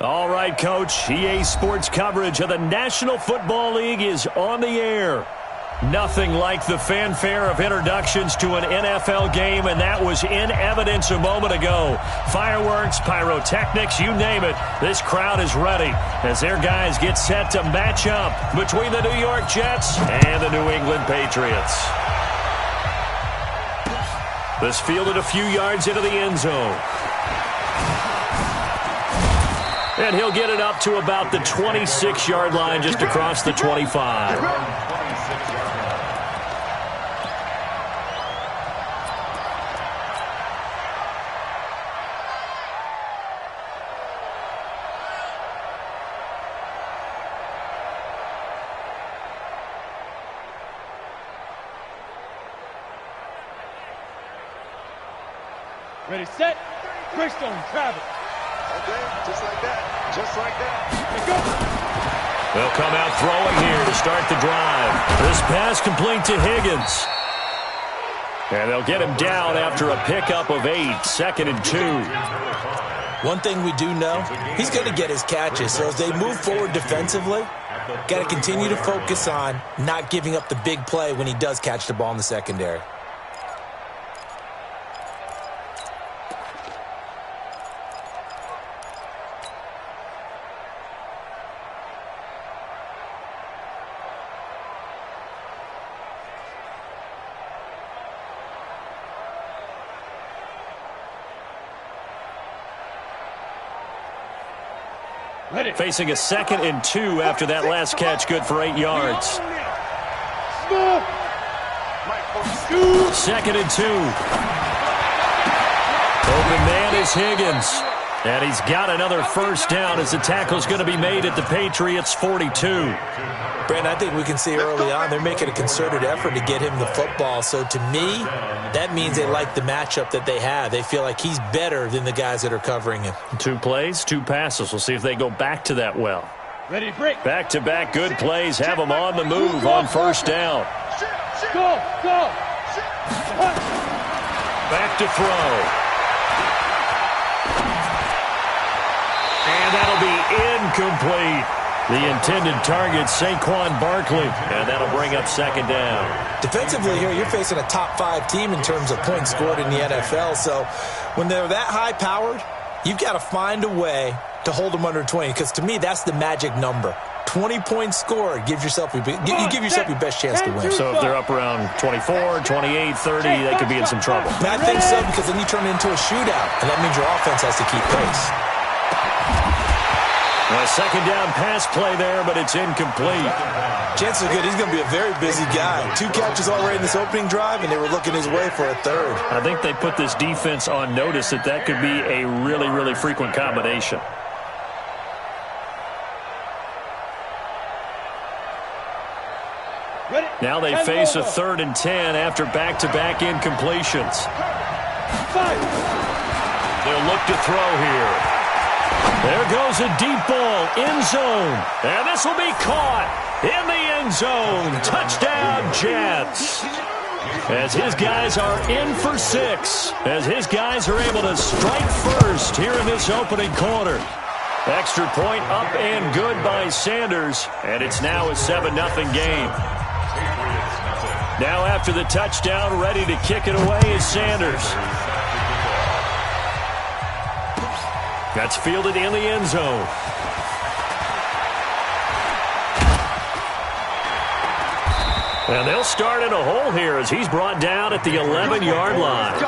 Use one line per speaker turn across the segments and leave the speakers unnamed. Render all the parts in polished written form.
All right, Coach. EA Sports coverage of the National Football League is on the air. Nothing like the fanfare of introductions to an NFL game, and that was in evidence a moment ago. Fireworks, pyrotechnics, you name it. This crowd is ready as their guys get set to match up between the New York Jets and the New England Patriots. This fielded a few yards into the end zone. And he'll get it up to about the 26-yard line just across the 25.
Ready, set, Greystone, travel.
Okay, just like that. Just like that.
Let's go.
They'll come out throwing here to start the drive. This pass complete to Higgins. And they'll get him down after a pickup of 8, 2nd and 2.
One thing we do know, he's going to get his catches. So as they move forward defensively, got to continue to focus on not giving up the big play when he does catch the ball in the secondary.
Facing a 2nd and 2 after that last catch, good for 8 yards. 2nd and 2. Open man is Higgins. And he's got another first down as the tackle's going to be made at the Patriots' 42.
Brent, I think we can see early on they're making a concerted effort to get him the football. So to me, that means they like the matchup that they have. They feel like he's better than the guys that are covering him.
2 plays, 2 passes. We'll see if they go back to that well.
Ready, break.
Back-to-back good plays have them on the move on first down.
Go, go.
Back to throw. And that'll be incomplete. The intended target, Saquon Barkley. And that'll bring up 2nd down.
Defensively here, you're facing a top 5 team in terms of points scored in the NFL. So when they're that high-powered, you've got to find a way to hold them under 20. Because to me, that's the magic number. 20 points scored, you give yourself your best chance to win.
So if they're up around 24, 28, 30, they could be in some trouble.
And I think so, because then you turn it into a shootout, and that means your offense has to keep pace.
A 2nd down pass play there, but it's incomplete.
Chances are good he's going to be a very busy guy. 2 catches already in this opening drive, and they were looking his way for a 3rd.
I think they put this defense on notice that could be a really, really frequent combination. Now they face a 3rd and 10 after back-to-back incompletions. They'll look to throw here. There goes a deep ball, end zone. And this will be caught in the end zone. Touchdown, Jets. As his guys are in for 6. As his guys are able to strike first here in this opening quarter. Extra point up and good by Sanders. And it's now a 7-0 game. Now after the touchdown, ready to kick it away is Sanders. That's fielded in the end zone. And they'll start in a hole here as he's brought down at the 11-yard line.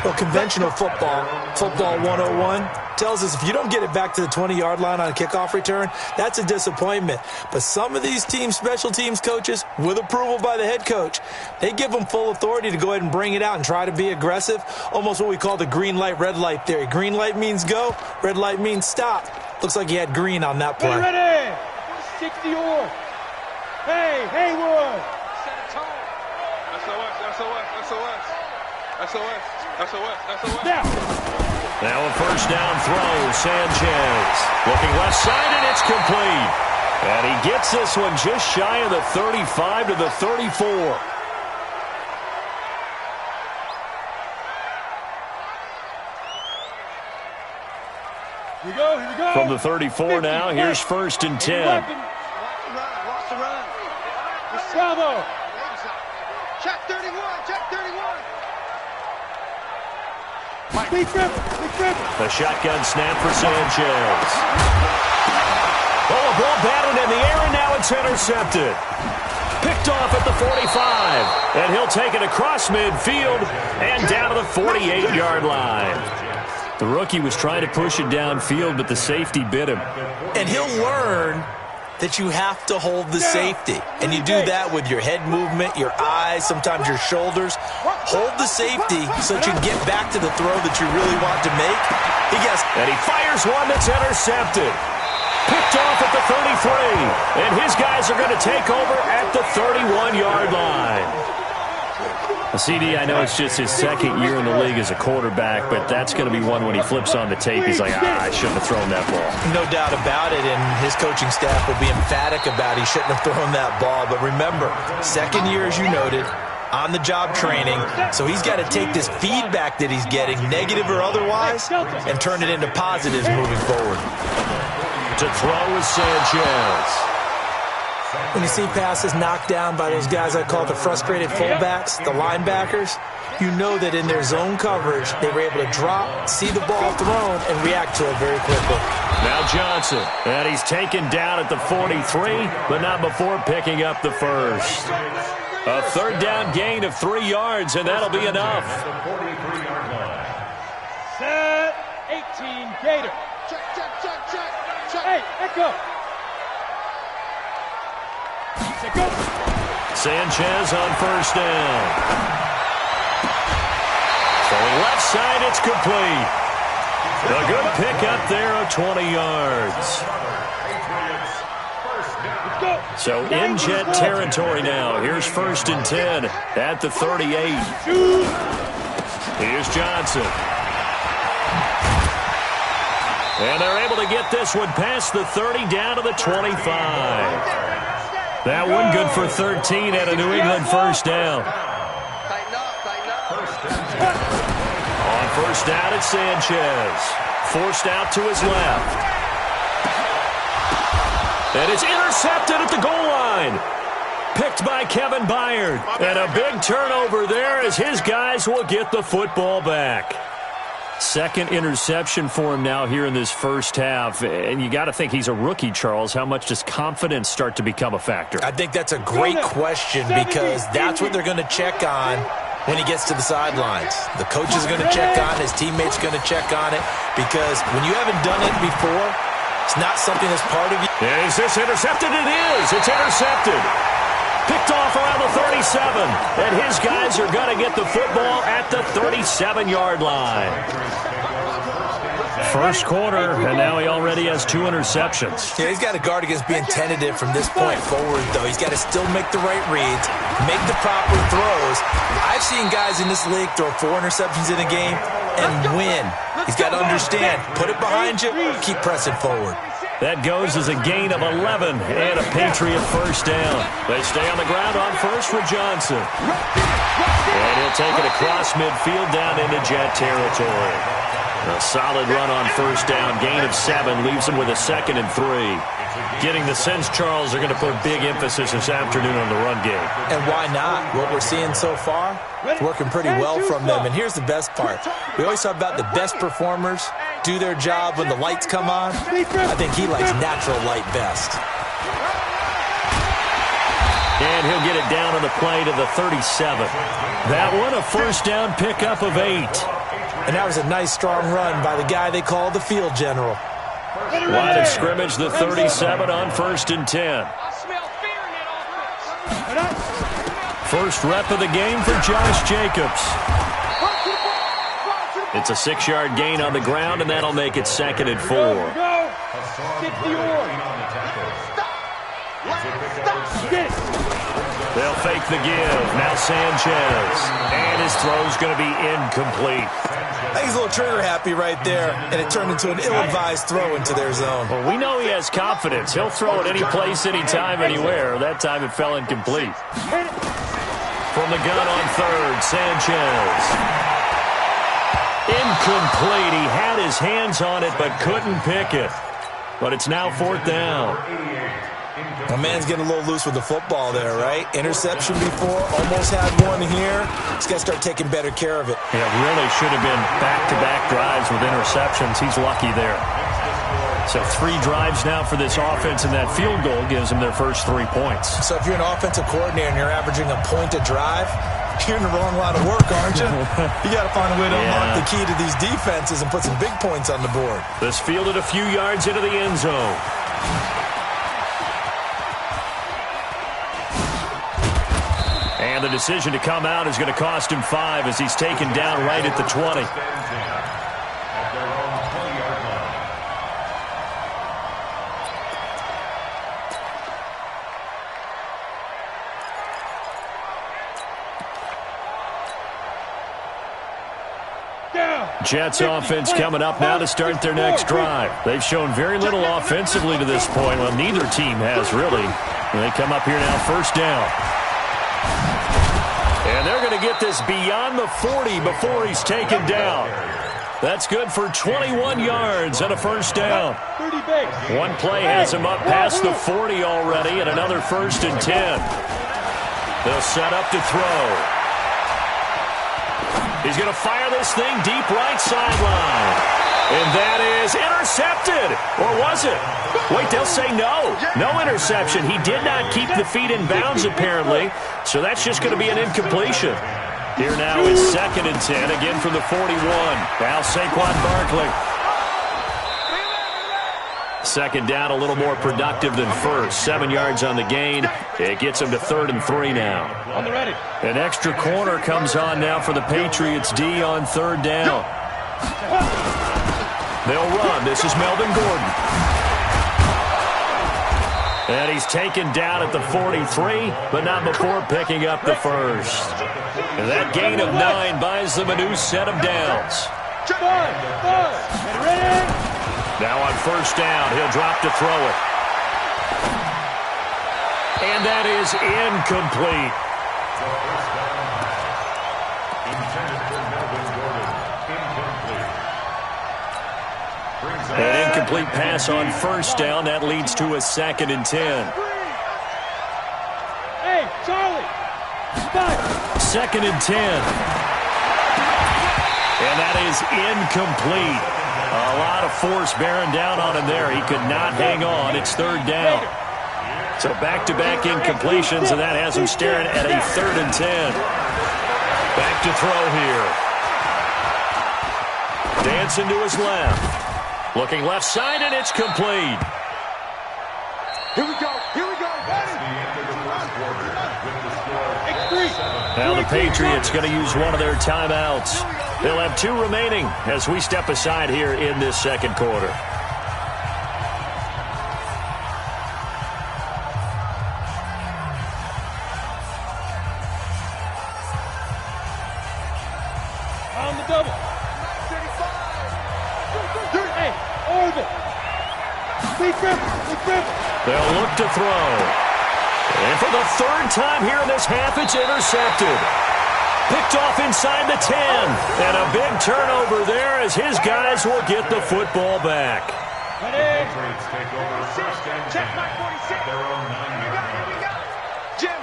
Well, conventional football 101, tells us if you don't get it back to the 20-yard line on a kickoff return, that's a disappointment. But some of these teams, special teams coaches, with approval by the head coach, they give them full authority to go ahead and bring it out and try to be aggressive, almost what we call the green light, red light theory. Green light means go, red light means stop. Looks like he had green on that play.
Ready, 60 or. Hey, Haywood. Set a tone. SOS.
Now a first down throw, Sanchez. Looking left side, and it's complete. And he gets this one just shy of the 35 to the 34.
Here we go, here we go.
From the 34 now, here's 1st and 10.
Watch the run.
Bravo.
Check 31, check 31.
Big grip, big grip.
A shotgun snap for Sanchez. Oh, a ball batted in the air, and now it's intercepted. Picked off at the 45, and he'll take it across midfield and down to the 48-yard line. The rookie was trying to push it downfield, but the safety bit him.
And he'll learn that you have to hold the safety. And you do that with your head movement, your eyes, sometimes your shoulders. Hold the safety so that you can get back to the throw that you really want to make.
And he fires one that's intercepted. Picked off at the 33. And his guys are going to take over at the 31-yard line. CD, I know it's just his second year in the league as a quarterback, but that's going to be one when he flips on the tape. He's like, I shouldn't have thrown that ball.
No doubt about it, and his coaching staff will be emphatic about he shouldn't have thrown that ball. But remember, second year, as you noted, on-the-job training, so he's got to take this feedback that he's getting, negative or otherwise, and turn it into positives moving forward.
To throw is Sanchez.
When you see passes knocked down by those guys I call the frustrated fullbacks, the linebackers, you know that in their zone coverage, they were able to drop, see the ball thrown, and react to it very quickly.
Now Johnson, and he's taken down at the 43, but not before picking up the first. A third down gain of 3 yards, and that'll be enough.
Set 18, Gator.
Check.
Hey, echo.
Sanchez on first down. Throwing left side, it's complete. A good pickup there of 20 yards. So in Jet territory now. Here's 1st and 10 at the 38. Here's Johnson. And they're able to get this one past the 30 down to the 25. That one good for 13 at a New England first down.
Tighten up.
On first down, it's Sanchez. Forced out to his left. And it's intercepted at the goal line. Picked by Kevin Byard. And a big turnover there as his guys will get the football back. Second interception for him now here in this first half. And you got to think he's a rookie, Charles. How much does confidence start to become a factor?
I think that's a great question because that's what they're going to check on when he gets to the sidelines. The coach is going to check on it. His teammates are going to check on it because when you haven't done it before, it's not something that's part of you.
Is this intercepted? It is. It's intercepted. Picked off around the 37. And his guys are going to get the football at the 37-yard line. First quarter, and now he already has 2 interceptions.
Yeah, he's got to guard against being tentative from this point forward, though. He's got to still make the right reads, make the proper throws. I've seen guys in this league throw 4 interceptions in a game and win. He's got to understand, put it behind you, keep pressing forward.
That goes as a gain of 11 and a Patriot first down. They stay on the ground on first with Johnson. And he'll take it across midfield down into Jet territory. A solid run on first down. Gain of 7 leaves him with a 2nd and 3. Getting the sense, Charles, they're going to put big emphasis this afternoon on the run game.
And why not? What we're seeing so far, it's working pretty well from them. And here's the best part. We always talk about the best performers do their job when the lights come on. I think he likes natural light best.
And he'll get it down on the play to the 37. That one a first down pickup of 8.
And that was a nice, strong run by the guy they call the field general.
Line of scrimmage, the 37 on 1st and 10. First rep of the game for Josh Jacobs. It's a 6-yard gain on the ground, and that'll make it 2nd and 4. They'll fake the give. Now Sanchez. And his throw's going to be incomplete.
I think he's a little trigger happy right there, and it turned into an ill-advised throw into their zone.
Well, we know he has confidence. He'll throw it any place, anytime, anywhere. That time it fell incomplete. From the gun on 3rd, Sanchez. Incomplete. He had his hands on it but couldn't pick it. But it's now 4th down.
My man's getting a little loose with the football there, right? Interception before, almost had one here. He's got to start taking better care of it.
Yeah, it really should have been back-to-back drives with interceptions. He's lucky there. So 3 drives now for this offense, and that field goal gives them their first 3 points.
So if you're an offensive coordinator and you're averaging a point a drive, you're in the wrong line of work, aren't you? You got to find a way to unlock the key to these defenses and put some big points on the board.
This fielded a few yards into the end zone. And the decision to come out is going to cost him 5 as he's taken down right at the 20. Jets offense coming up now to start their next drive. They've shown very little offensively to this point. Well, neither team has really. They come up here now, 1st down. And they're going to get this beyond the 40 before he's taken down. That's good for 21 yards and a 1st down. One play has him up past the 40 already, and another 1st and 10. They'll set up to throw. He's going to fire this thing deep right sideline. And that is intercepted. Or was it? Wait, they'll say no. No interception. He did not keep the feet in bounds, apparently. So that's just going to be an incompletion. Here now is 2nd and 10, again from the 41. Now Saquon Barkley. 2nd down, a little more productive than 1st. 7 yards on the gain. It gets him to 3rd and 3 now.
On the ready.
An extra corner comes on now for the Patriots D on 3rd down. They'll run. This is Melvin Gordon. And he's taken down at the 43, but not before picking up the 1st. And that gain of 9 buys them a new set of downs. Now on 1st down, he'll drop to throw it. And that is incomplete. An incomplete pass on 1st down. That leads to a 2nd and 10.
Hey, Charlie! Stop!
2nd and 10. And that is incomplete. A lot of force bearing down on him there. He could not hang on. It's 3rd down. So back-to-back incompletions, and that has him staring at a 3rd and 10. Back to throw here. Dancing to his left. Looking left side, and it's complete.
Here we go. Here we go.
Now the Patriots going to use one of their timeouts. They'll have 2 remaining as we step aside here in this 2nd quarter.
On the double. Hey, Orville.
They'll look to throw. And for the 3rd time here in this half, it's intercepted. Picked off inside the 10. And a big turnover there as his guys will get the football back.
Patriots take over 1st and 10 at their own 9-yard line. Jim.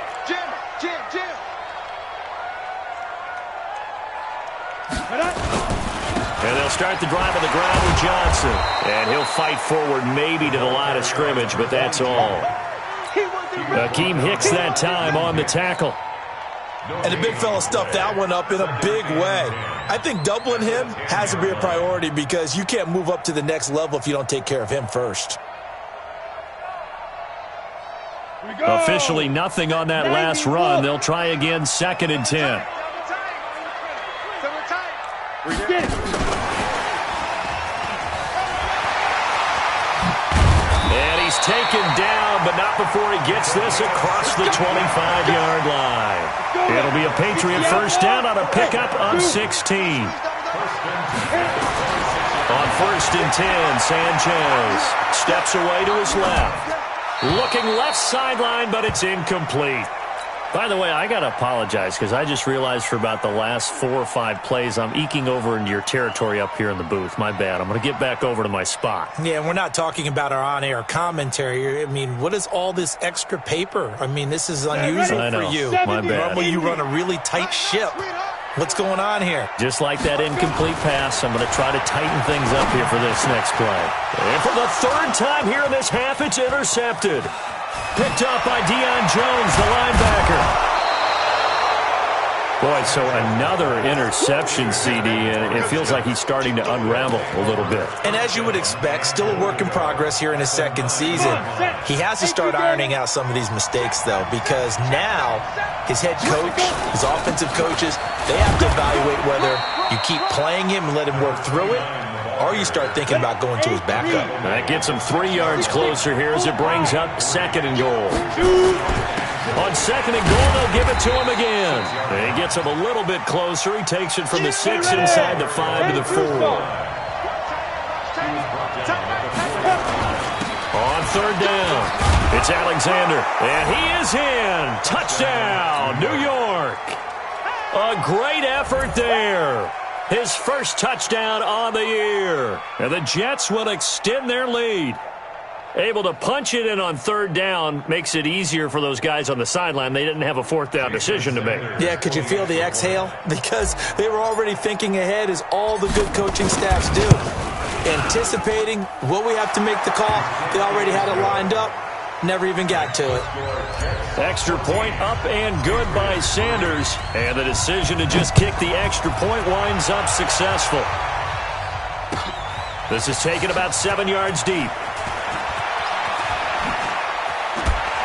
And they'll start the drive on the ground with Johnson. And he'll fight forward maybe to the line of scrimmage, but that's all. Akeem Hicks that time on the tackle.
And the big fella stuffed that one up in a big way. I think doubling him has to be a priority because you can't move up to the next level if you don't take care of him first.
Officially nothing on that last run. They'll try again, 2nd and 10. And he's taken down, but not before he gets this across the 25-yard line. It'll be a Patriot 1st down on a pickup on 16. On 1st and 10, Sanchez steps away to his left. Looking left sideline, but it's incomplete. By the way, I got to apologize because I just realized for about the last 4 or 5 plays, I'm eking over into your territory up here in the booth. My bad. I'm going to get back over to my spot.
Yeah, we're not talking about our on-air commentary. I mean, what is all this extra paper? I mean, this is unusual for you.
My bad.
Normally you run a really tight ship. What's going on here?
Just like that incomplete pass, I'm going to try to tighten things up here for this next play. And for the 3rd time here in this half, it's intercepted. Picked up by Deion Jones, the linebacker. Boy, so another interception, CD, and it feels like he's starting to unravel a little bit. And as you would expect, still a work in progress here in his 2nd season. He has to start ironing out some of these mistakes, though, because now his head coach, his offensive coaches, they have to evaluate whether you keep playing him and let him work through it, or you start thinking about going to his backup. That gets him 3 yards closer here as it brings up 2nd and goal. On 2nd and goal, they'll give it to him again. He gets him a little bit closer. He takes it from the 6 inside the 5 to the 4. On 3rd down, it's Alexander, and he is in. Touchdown, New York. A great effort there. His first touchdown on the year. And the Jets will extend their lead. Able to punch it in on 3rd down makes it easier for those guys on the sideline. They didn't have a 4th down decision to make.
Yeah, could you feel the exhale? Because they were already thinking ahead, as all the good coaching staffs do. Anticipating what we have to make the call. They already had it lined up. Never even got to it.
Extra point up and good by Sanders. And the decision to just kick the extra point winds up successful. This is taken about 7 yards deep.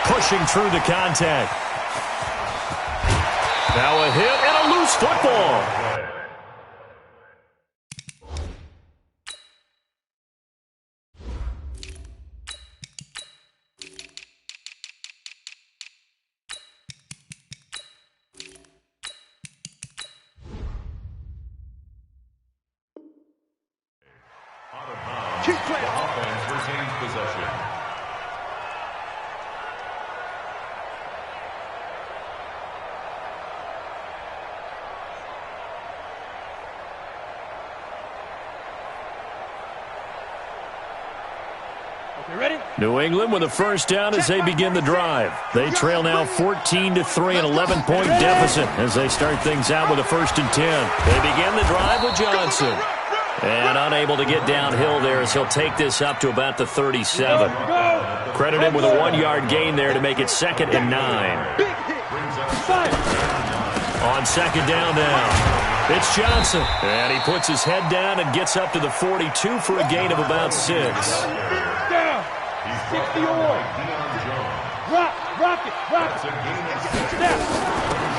Pushing through the contact. Now a hit and a loose football.
Offense retains possession.
New England with a 1st down as they begin the drive. They trail now 14-3, an 11-point deficit as they start things out with a 1st and 10. They begin the drive with Johnson. And unable to get downhill there as he'll take this up to about the 37. Credit him with a 1-yard gain there to make it 2nd and 9. On 2nd down now, it's Johnson. And he puts his head down and gets up to the 42 for a gain of about 6.
60 Rock it.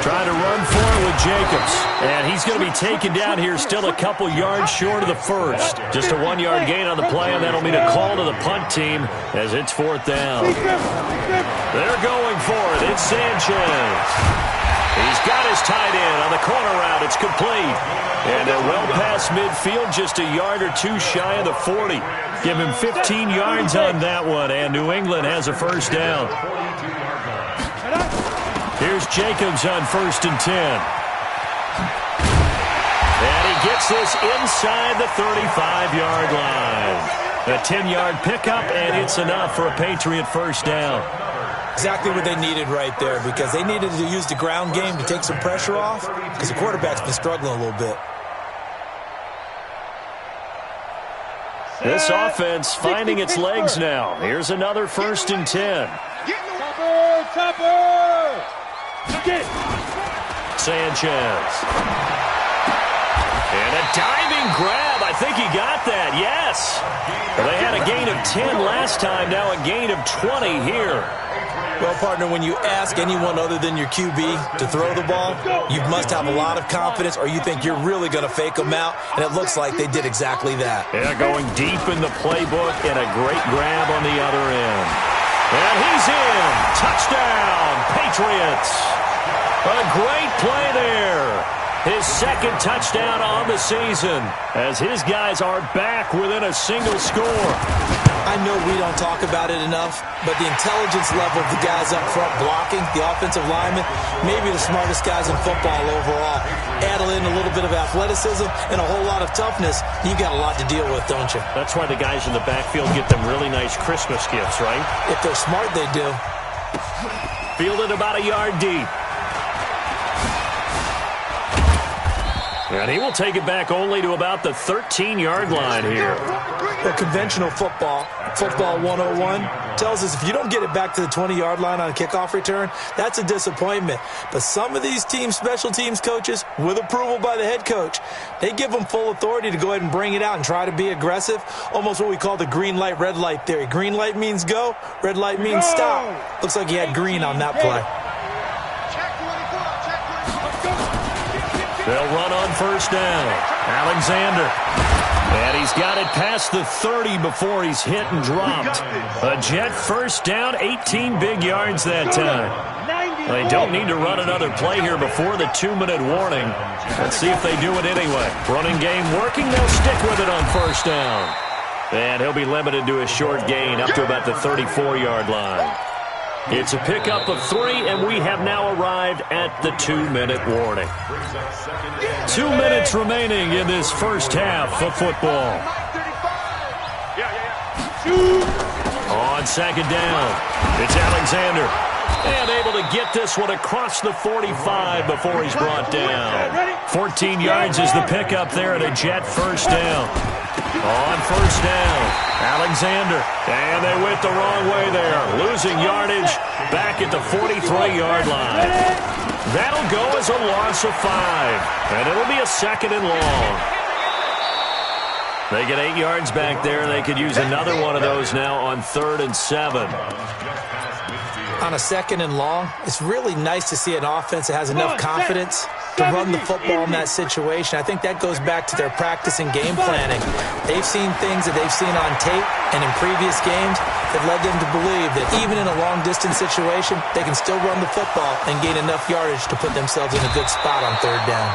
Trying to run for it with Jacobs. And he's going to be taken down here still a couple yards short of the 1st. Just a 1-yard gain on the play, and that'll mean a call to the punt team as it's 4th down. They're going for it. It's Sanchez. He's got his tight end on the corner route. It's complete. And well past midfield, just a yard or 2 shy of the 40. Give him 15 yards on that one, and New England has a 1st down. Here's Jacobs on 1st and 10. And he gets this inside the 35-yard line. A 10-yard pickup, and it's enough for a Patriot 1st down.
Exactly what they needed right there, because they needed to use the ground game to take some pressure off, because the quarterback's been struggling a little bit.
This offense finding its legs now. Here's another 1st and 10.
Topper!
Sanchez. And a diving grab. I think he got that. Yes. Well, they had a gain of 10 last time. Now a gain of 20 here.
Well, partner, when you ask anyone other than your QB to throw the ball, you must have a lot of confidence, or you think you're really going to fake them out, and it looks like they did exactly that.
Yeah, going deep in the playbook, and a great grab on the other end. And he's in. Touchdown, Patriots. A great play there. His 2nd touchdown on the season as his guys are back within a single score.
I know we don't talk about it enough, but the intelligence level of the guys up front blocking, the offensive linemen, maybe the smartest guys in football overall. Add in a little bit of athleticism and a whole lot of toughness, you got a lot to deal with, don't you?
That's why the guys in the backfield get them really nice Christmas gifts, right?
If they're smart, they do.
Fielded about a yard deep. And he will take it back only to about the 13-yard line here.
Well, conventional football 101, tells us if you don't get it back to the 20-yard line on a kickoff return, that's a disappointment. But some of these special teams coaches, with approval by the head coach, they give them full authority to go ahead and bring it out and try to be aggressive, almost what we call the green light, red light theory. Green light means go, red light means stop. Looks like he had green on that play.
They'll run on first down. Alexander. And he's got it past the 30 before he's hit and dropped. A Jet first down, 18 big yards that time. They don't need to run another play here before the 2-minute warning. Let's see if they do it anyway. Running game working. They'll stick with it on first down. And he'll be limited to a short gain up to about the 34-yard line. It's a pickup of 3, and we have now arrived at the 2-minute warning. 2 minutes remaining in this first half of football. On second down, it's Alexander. And able to get this one across the 45 before he's brought down. 14 yards is the pickup there at a Jet first down. On first down, Alexander. And they went the wrong way there. Losing yardage back at the 43-yard line. That'll go as a loss of 5. And it'll be a second and long. They get 8 yards back there. They could use another one of those now on 3rd and 7.
On a second and long, it's really nice to see an offense that has enough confidence to run the football in that situation. I think that goes back to their practice and game planning. They've seen things that they've seen on tape and in previous games that led them to believe that even in a long-distance situation, they can still run the football and gain enough yardage to put themselves in a good spot on 3rd down.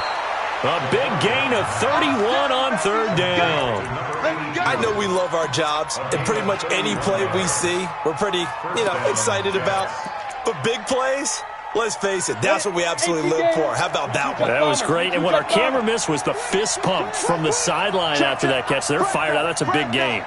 A big gain of 31 on 3rd down.
I know we love our jobs, and pretty much any play we see, we're pretty, excited about. But big plays, let's face it, that's what we absolutely live for. How about that one?
That was great. And what our camera missed was the fist pump from the sideline after that catch. They're fired out. That's a big gain.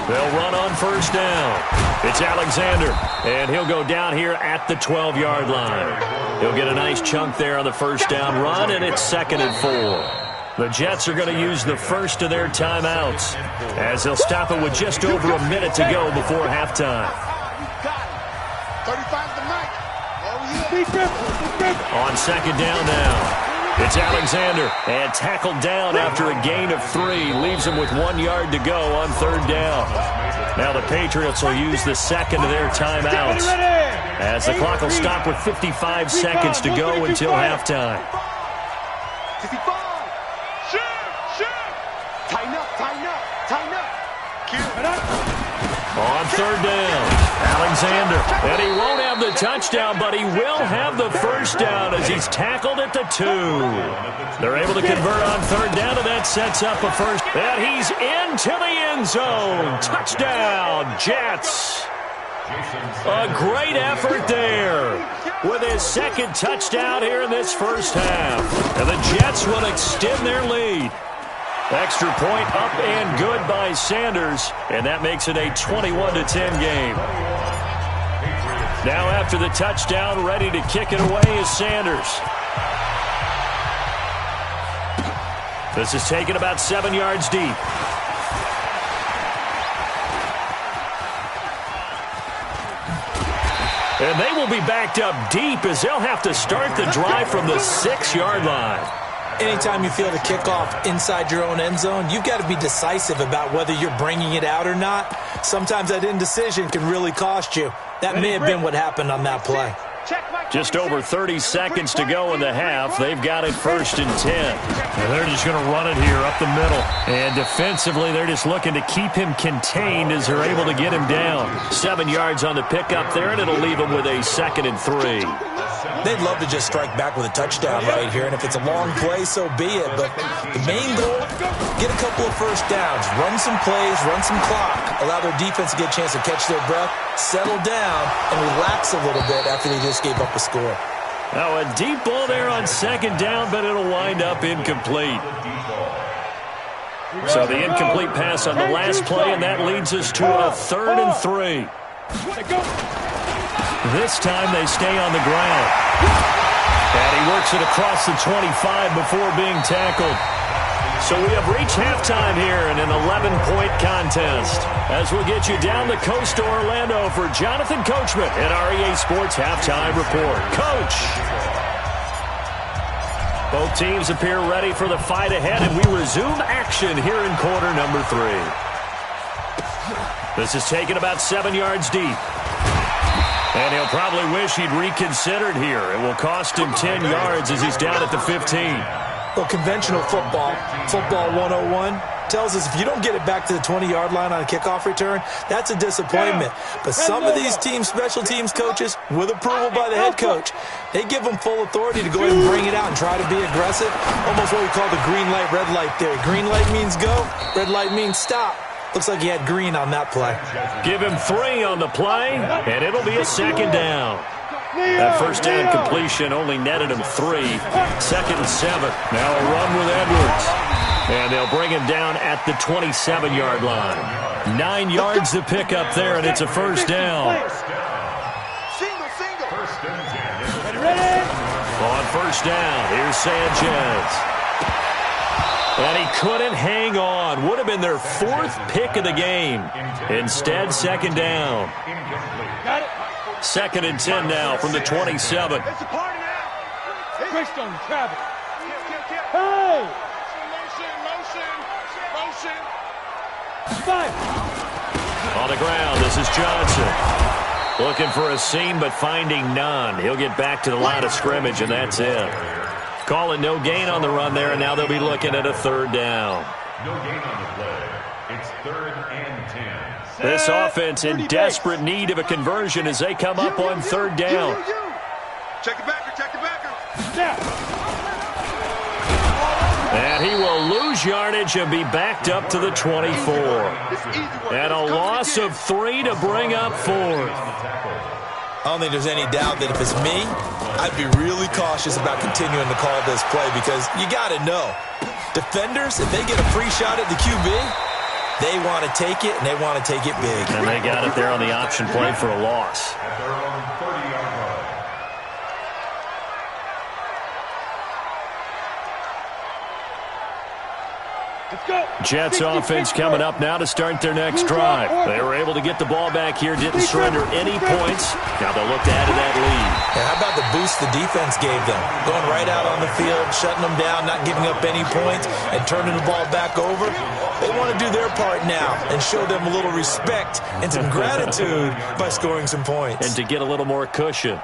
They'll run on first down. It's Alexander, and he'll go down here at the 12-yard line. He'll get a nice chunk there on the first down run, and it's 2nd and 4. The Jets are going to use the first of their timeouts as they'll stop it with just over a minute to go before halftime.
35 the mic.
On second down now. It's Alexander, and tackled down after a gain of 3. Leaves him with 1 yard to go on 3rd down. Now the Patriots will use the second of their timeouts as the clock will stop with 55 seconds to go until halftime.
55. Shoot. Tighten up.
On 3rd down, Alexander. And he won't have the touchdown, but he will have the first down as he's tackled at the 2. They're able to convert on 3rd down, and that sets up a first. And he's into the end zone. Touchdown, Jets. A great effort there with his 2nd touchdown here in this first half. And the Jets will extend their lead. Extra point up and good by Sanders, and that makes it a 21-10 game. Now after the touchdown, ready to kick it away is Sanders. This is taken about 7 yards deep. And they will be backed up deep as they'll have to start the drive from the 6-yard line.
Anytime you feel the kickoff inside your own end zone, you've got to be decisive about whether you're bringing it out or not. Sometimes that indecision can really cost you. That may have been what happened on that play.
Just over 30 seconds to go in the half. They've got it 1st and 10. And they're just going to run it here up the middle. And defensively, they're just looking to keep him contained as they're able to get him down. 7 yards on the pickup there, and it'll leave him with a 2nd and 3.
They'd love to just strike back with a touchdown right here, and if it's a long play, so be it. But the main goal, get a couple of first downs, run some plays, run some clock, allow their defense to get a chance to catch their breath, settle down, and relax a little bit after they just gave up a score.
Now a deep ball there on second down, but it'll wind up incomplete. So the incomplete pass on the last play, and that leads us to a 3rd and 3. This time they stay on the ground. And he works it across the 25 before being tackled. So we have reached halftime here in an 11-point contest. As we'll get you down the coast to Orlando for Jonathan Coachman at our EA Sports Halftime Report. Coach! Both teams appear ready for the fight ahead, and we resume action here in quarter number 3. This is taken about 7 yards deep. And he'll probably wish he'd reconsidered here. It will cost him 10 yards as he's down at the 15.
Well, conventional football 101, tells us if you don't get it back to the 20-yard line on a kickoff return, that's a disappointment. But some of these special teams coaches, with approval by the head coach, they give them full authority to go ahead and bring it out and try to be aggressive. Almost what we call the green light, red light theory. Green light means go, red light means stop. Looks like he had green on that play.
Give him 3 on the play, and it'll be a 2nd down. That first down completion only netted him 3. 2nd and 7. Now a run with Edwards. And they'll bring him down at the 27-yard line. 9 yards to pick up there, and it's a first down. On first down, here's Sanchez. And he couldn't hang on. Would have been their 4th pick of the game. Instead, 2nd down. 2nd and 10 now from the 27.
Greystone, travel. Hey! Motion.
On the ground, this is Johnson. Looking for a seam, but finding none. He'll get back to the line of scrimmage, and that's it. Call it no gain on the run there, and now they'll be looking at a 3rd down.
No gain on the play. It's 3rd and 10.
This offense in desperate need of a conversion as they come up on 3rd down.
Check the backer.
And he will lose yardage and be backed up to the 24. And a loss of 3 to bring up 4th.
I don't think there's any doubt that if it's me, I'd be really cautious about continuing to call this play because you got to know. Defenders, if they get a free shot at the QB, they want to take it, and they want to take it big.
And they got it there on the option play for a loss.
At their own 30-yard line.
Jets offense coming up now to start their next drive. They were able to get the ball back here, didn't surrender any points. Now they'll look to add to that lead.
Yeah, how about the boost the defense gave them? Going right out on the field, shutting them down, not giving up any points, and turning the ball back over. They want to do their part now and show them a little respect and some gratitude by scoring some points.
And to get a little more cushion.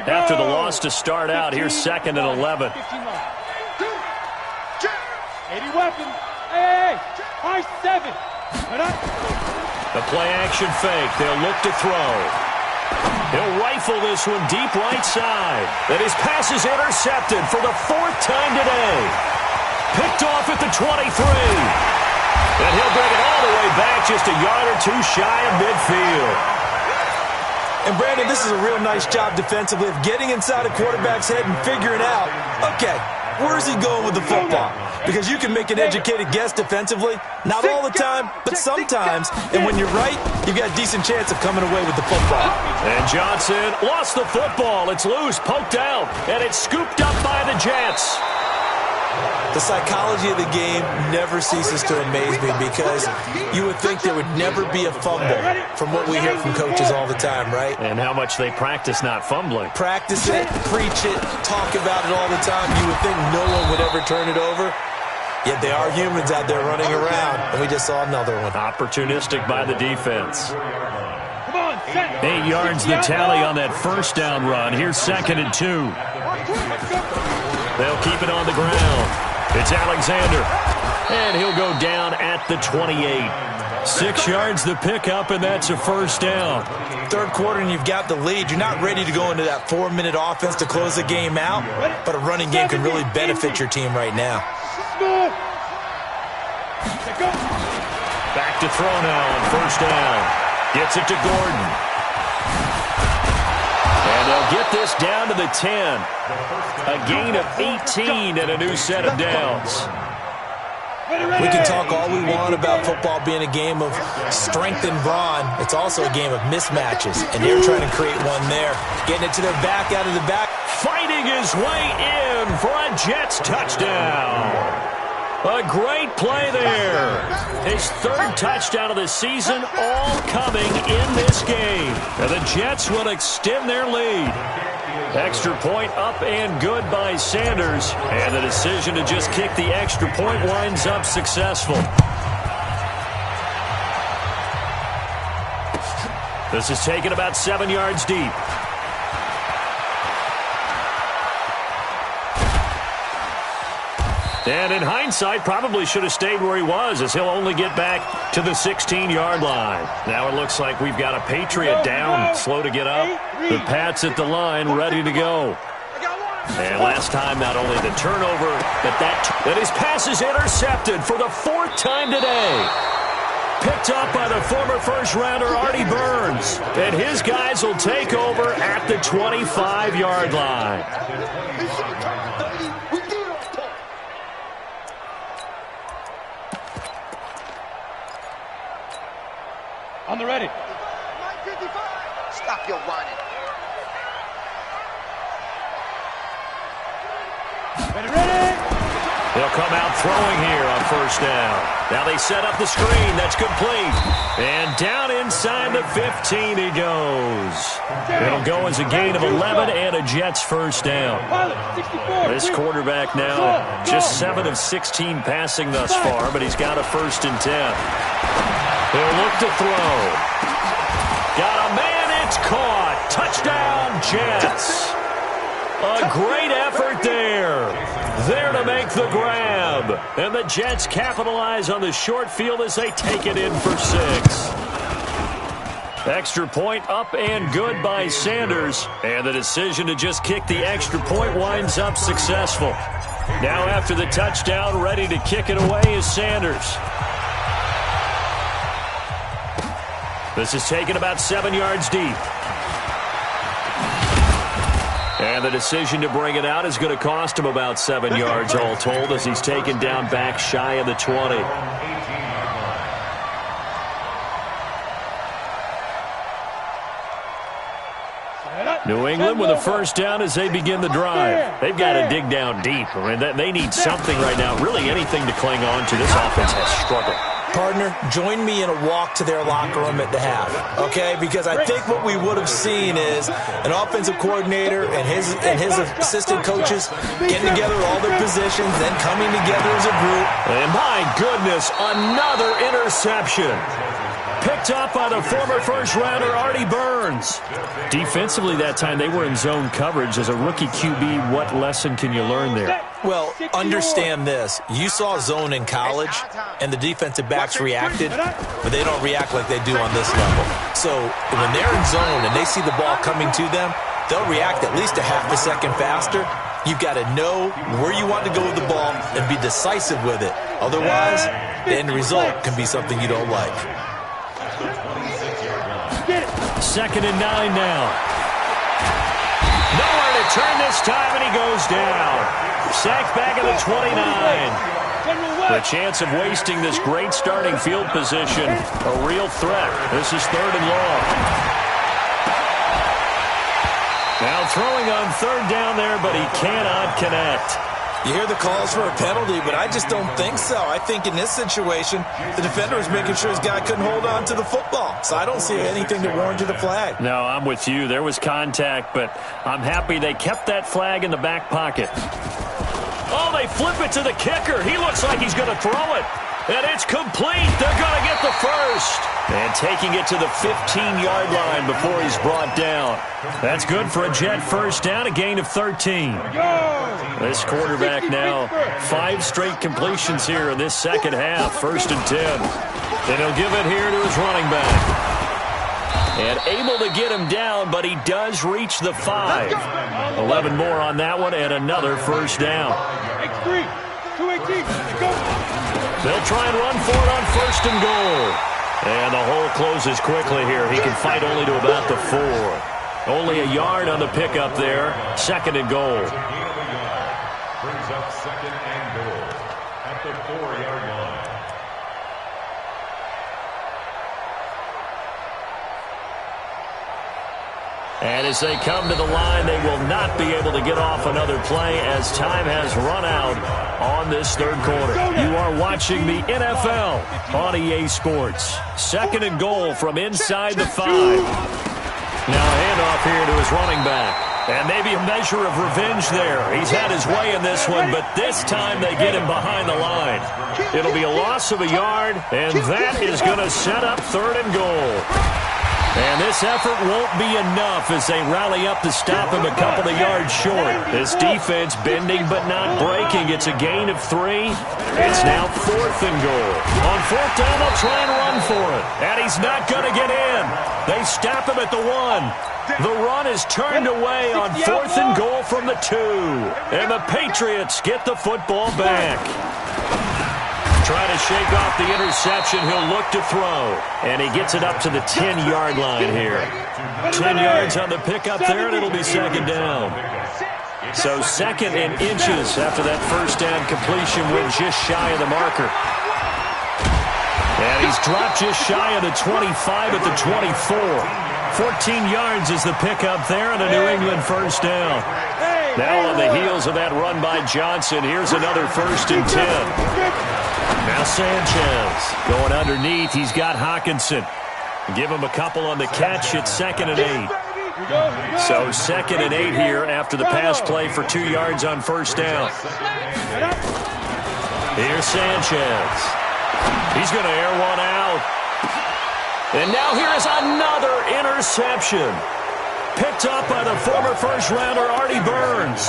After the loss to start out, here's 2nd and 11.
80 weapon. Hey, high 7.
The play action fake. They'll look to throw. He'll rifle this one deep right side. And his pass is intercepted for the 4th time today. Picked off at the 23. And he'll bring it all the way back just a yard or 2 shy of midfield.
And, Brandon, this is a real nice job defensively of getting inside a quarterback's head and figuring out, okay, where's he going with the football? Because you can make an educated guess defensively, not all the time, but sometimes. And when you're right, you've got a decent chance of coming away with the football.
And Johnson lost the football. It's loose, poked out, and it's scooped up by the Jets.
The psychology of the game never ceases to amaze me because you would think there would never be a fumble from what we hear from coaches all the time, right?
And how much they practice not fumbling.
Practice it, preach it, talk about it all the time. You would think no one would ever turn it over. Yet they are humans out there running around, and we just saw another one.
Opportunistic by the defense. 8 yards the tally on that first down run. Here's 2nd and 2. They'll keep it on the ground. It's Alexander. And he'll go down at the 28. 6 yards the pickup, and that's a first down.
Third quarter, and you've got the lead. You're not ready to go into that 4-minute offense to close the game out, but a running game can really benefit your team right now.
Back to throw now on first down. Gets it to Gordon. And they'll get this down to the 10. A gain of 18 and a new set of downs.
We can talk all we want about football being a game of strength and brawn. It's also a game of mismatches, and they're trying to create one there. Getting it to their back, out of the back.
Fighting his way in for a Jets touchdown. A great play there. His third touchdown of the season, all coming in this game. And the Jets will extend their lead. Extra point up and good by Sanders. And the decision to just kick the extra point winds up successful. This is taken about 7 yards deep. And in hindsight, probably should have stayed where he was, as he'll only get back to the 16-yard line. Now it looks like we've got a Patriot down, slow to get up. The Pats at the line, ready to go. And last time, not only the turnover, but his pass is intercepted for the 4th time today. Picked up by the former first-rounder Artie Burns. And his guys will take over at the 25-yard line.
On the ready.
Stop your whining.
Ready.
They'll come out throwing here on first down. Now they set up the screen. That's complete. And down inside the 15 he goes. It'll go as a gain of 11 and a Jets first down. This quarterback now just 7 of 16 passing thus far, but he's got a 1st and 10. He'll look to throw. Got a man, it's caught. Touchdown, Jets. A great effort there. There to make the grab. And the Jets capitalize on the short field as they take it in for 6. Extra point up and good by Sanders. And the decision to just kick the extra point winds up successful. Now after the touchdown, ready to kick it away is Sanders. This is taken about 7 yards deep. And the decision to bring it out is going to cost him about 7 yards all told, as he's taken down back shy of the 20. New England with a first down as they begin the drive. They've got to dig down deep. I mean, they need something right now, really anything to cling on to. This offense has struggled.
Partner, join me in a walk to their locker room at the half, okay? Because I think what we would have seen is an offensive coordinator and his assistant coaches getting together all their positions, then coming together as a group.
And my goodness, another interception. Picked up by the former first-rounder Artie Burns. Defensively that time, they were in zone coverage. As a rookie QB, what lesson can you learn there?
Well, understand this. You saw zone in college, and the defensive backs reacted, but they don't react like they do on this level. So when they're in zone and they see the ball coming to them, they'll react at least a half a second faster. You've got to know where you want to go with the ball and be decisive with it. Otherwise, the end result can be something you don't like.
2nd and 9 now. Nowhere to turn this time, and he goes down. Sacked back at the 29. The chance of wasting this great starting field position, a real threat. This is 3rd and long. Now throwing on 3rd down there, but he cannot connect.
You hear the calls for a penalty, but I just don't think so. I think in this situation, the defender is making sure his guy couldn't hold on to the football. So I don't see anything to warrant a flag.
No, I'm with you. There was contact, but I'm happy they kept that flag in the back pocket. Oh, they flip it to the kicker. He looks like he's going to throw it. And it's complete. They're going to get the first. And taking it to the 15-yard line before he's brought down. That's good for a Jet first down, a gain of 13. This quarterback now, 5 straight completions here in this second half, 1st and 10. And he'll give it here to his running back. And able to get him down, but he does reach the 5. 11 more on that one, and another first down.
X3, 218, go.
They'll try and run for it on 1st and goal. And the hole closes quickly here. He can fight only to about the 4. Only a yard on the pickup there. 2nd and goal.
Brings up 2nd and goal at the 4-yard line.
And as they come to the line, they will not be able to get off another play as time has run out on this 3rd quarter. You are watching the NFL on EA Sports. 2nd and goal from inside the 5. Now a handoff here to his running back. And maybe a measure of revenge there. He's had his way in this one, but this time they get him behind the line. It'll be a loss of a yard, and that is going to set up 3rd and goal. And this effort won't be enough as they rally up to stop him a couple of yards short. This defense bending but not breaking. It's a gain of 3. It's now 4th and goal. On 4th down, they'll try and run for it. And he's not going to get in. They stop him at the 1. The run is turned away on 4th and goal from the 2. And the Patriots get the football back. Trying to shake off the interception. He'll look to throw. And he gets it up to the 10-yard line here. 10 yards on the pickup there, and it'll be 2nd down. So 2nd and inches after that first down completion went just shy of the marker. And he's dropped just shy of the 25 at the 24. 14 yards is the pickup there, and a New England first down. Now on the heels of that run by Johnson, here's another 1st and 10. Now Sanchez going underneath. He's got Hawkinson. Give him a couple on the catch. It's 2nd and 8. So 2nd and 8 here after the pass play for 2 yards on first down. Here's Sanchez. He's going to air one out. And now here is another interception. Picked up by the former first-rounder Artie Burns.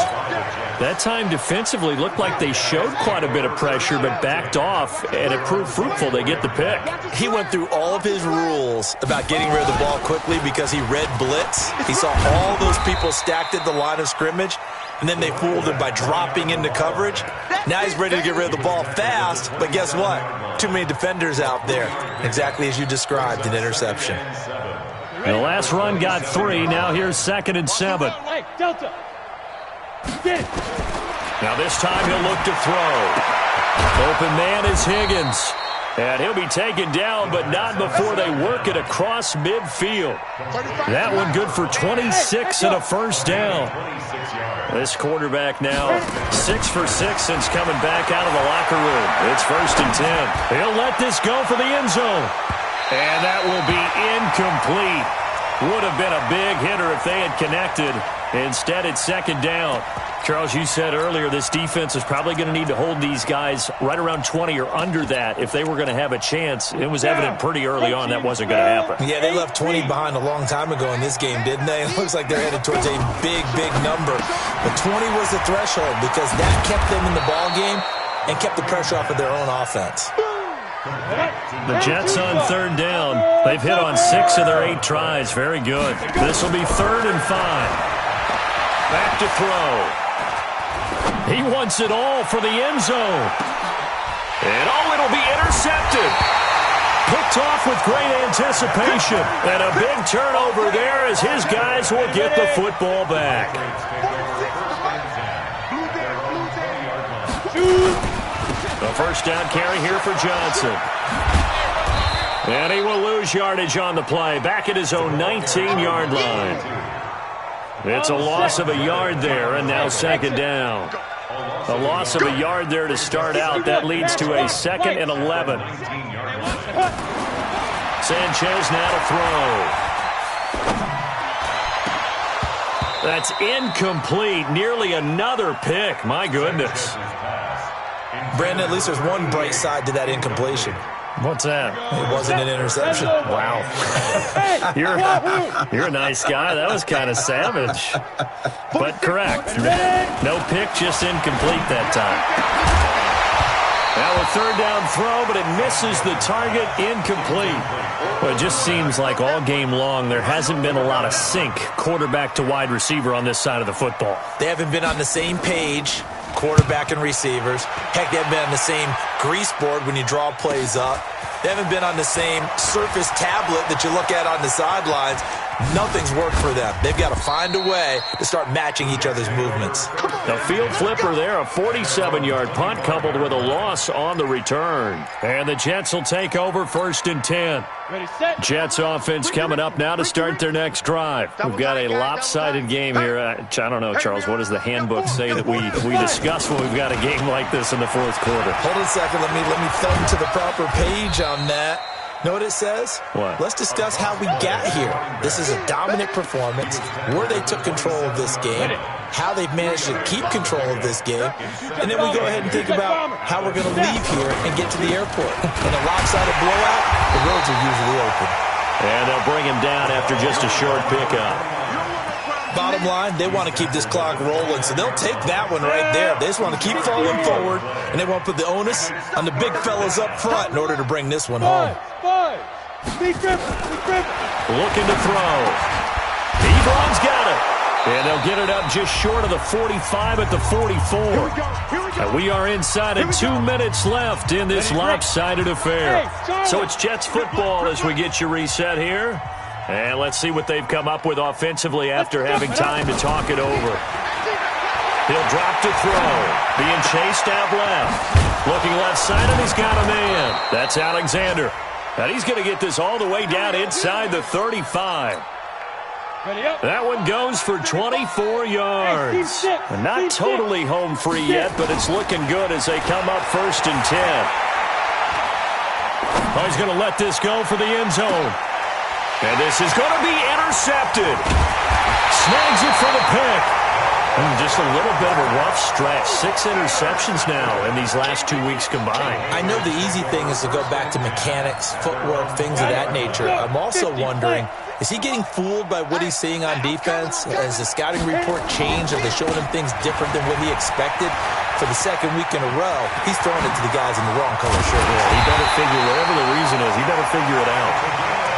That time defensively looked like they showed quite a bit of pressure but backed off, and it proved fruitful. They get the pick.
He went through all of his rules about getting rid of the ball quickly because he read blitz. He saw all those people stacked at the line of scrimmage, and then they fooled him by dropping into coverage. Now he's ready to get rid of the ball fast, but guess what? Too many defenders out there. Exactly as you described, an interception.
The last run got 3. Now here's 2nd and 7.
Delta.
Now this time he'll look to throw. Open man is Higgins. And he'll be taken down, but not before they work it across midfield. That one good for 26 and a first down. This quarterback now 6 for 6 since coming back out of the locker room. It's 1st and 10. He'll let this go for the end zone. And that will be incomplete. Would have been a big hitter if they had connected. Instead, it's 2nd down. Charles, you said earlier this defense is probably going to need to hold these guys right around 20 or under that if they were going to have a chance. It was evident pretty early on that wasn't going to happen.
Yeah, they left 20 behind a long time ago in this game, didn't they? It looks like they're headed towards a big, big number. But 20 was the threshold because that kept them in the ball game and kept the pressure off of their own offense.
The Jets on 3rd down. They've hit on 6 of their 8 tries. Very good. This will be 3rd and 5. Back to throw. He wants it all for the end zone. And it'll be intercepted. Picked off with great anticipation. And a big turnover there as his guys will get the football back. The first down carry here for Johnson. And he will lose yardage on the play. Back at his own 19-yard line. It's a loss of a yard there, and now 2nd down. A loss of a yard there to start out. That leads to a 2nd and 11. Sanchez now to throw. That's incomplete. Nearly another pick. My goodness.
Brandon, at least there's one bright side to that incompletion.
What's that?
It wasn't an interception.
Wow. You're a nice guy. That was kind of savage. But correct. No pick, just incomplete that time. Now a third down throw, but it misses the target, incomplete. Well, it just seems like all game long there hasn't been a lot of sync quarterback to wide receiver on this side of the football.
They haven't been on the same page, quarterback and receivers. Heck, they haven't been on the same grease board when you draw plays up. They haven't been on the same surface tablet that you look at on the sidelines. Nothing's worked for them. They've got to find a way to start matching each other's movements.
The field flipper there, a 47-yard punt coupled with a loss on the return. And the Jets will take over 1st and 10. Jets offense coming up now to start their next drive. We've got a lopsided game here. I don't know, Charles, what does the handbook say that we discuss when we've got a game like this in the fourth quarter?
Hold on a second. Let me thumb to the proper page on that. Know what it says?
What?
Let's discuss how we got here. This is a dominant performance, where they took control of this game, how they've managed to keep control of this game, and then we go ahead and think about how we're going to leave here and get to the airport. In a lopsided blowout, the roads are usually open.
And they'll bring him down after just a short pickup.
Bottom line, they want to keep this clock rolling, so they'll take that one right there. They just want to keep falling forward, and they want to put the onus on the big fellas up front in order to bring this one home.
Looking to throw. Ebron's got it. And they'll get it up just short of the 45 at the 44. And we are inside of 2 minutes left in this lopsided affair. So it's Jets football as we get you reset here. And let's see what they've come up with offensively after having time to talk it over. He'll drop to throw. Being chased out left. Looking left side, and he's got a man. That's Alexander. And he's going to get this all the way down inside the 35. That one goes for 24 yards. Not totally home free yet, but it's looking good as they come up 1st and 10. Oh, he's going to let this go for the end zone. And this is going to be intercepted. Snags it for the pick. Just a little bit of a rough stretch. 6 interceptions now in these last 2 weeks combined.
I know the easy thing is to go back to mechanics, footwork, things of that nature. I'm also wondering, is he getting fooled by what he's seeing on defense? Has the scouting report changed? Are they showing him things different than what he expected? For the second week in a row, he's throwing it to the guys in the wrong color shirt.
Yeah, he better figure, whatever the reason is, he better figure it out.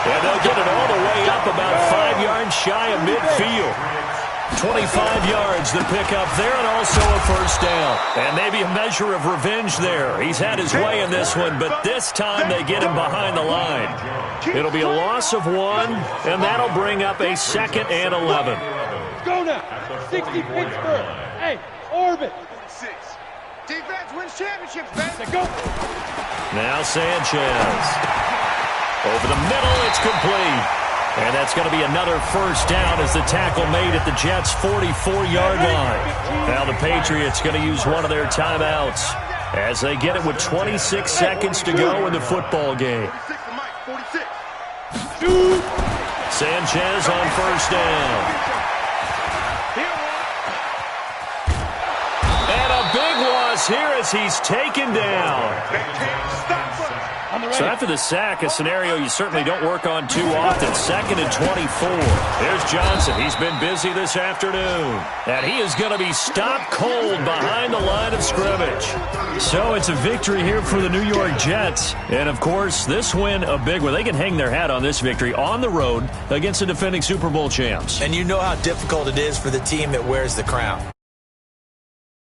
And they'll get it all the way up about 5 yards shy of midfield. 25 yards, the pickup there, and also a first down. And maybe a measure of revenge there. He's had his way in this one, but this time they get him behind the line. It'll be a loss of 1, and that'll bring up a 2nd and 11.
Go now. 60 Pittsburgh. Hey, orbit. 6.
Defense wins championships, man.
Go.
Now Sanchez. Over the middle, it's complete. And that's going to be another first down as the tackle made at the Jets' 44-yard line. Now the Patriots going to use one of their timeouts as they get it with 26 seconds to go in the football game. Sanchez on first down. And a big loss here as he's taken down. So after the sack, a scenario you certainly don't work on too often. 2nd and 24. There's Johnson. He's been busy this afternoon. And he is going to be stopped cold behind the line of scrimmage. So it's a victory here for the New York Jets. And, of course, this win, a big one. They can hang their hat on this victory on the road against the defending Super Bowl champs.
And you know how difficult it is for the team that wears the crown.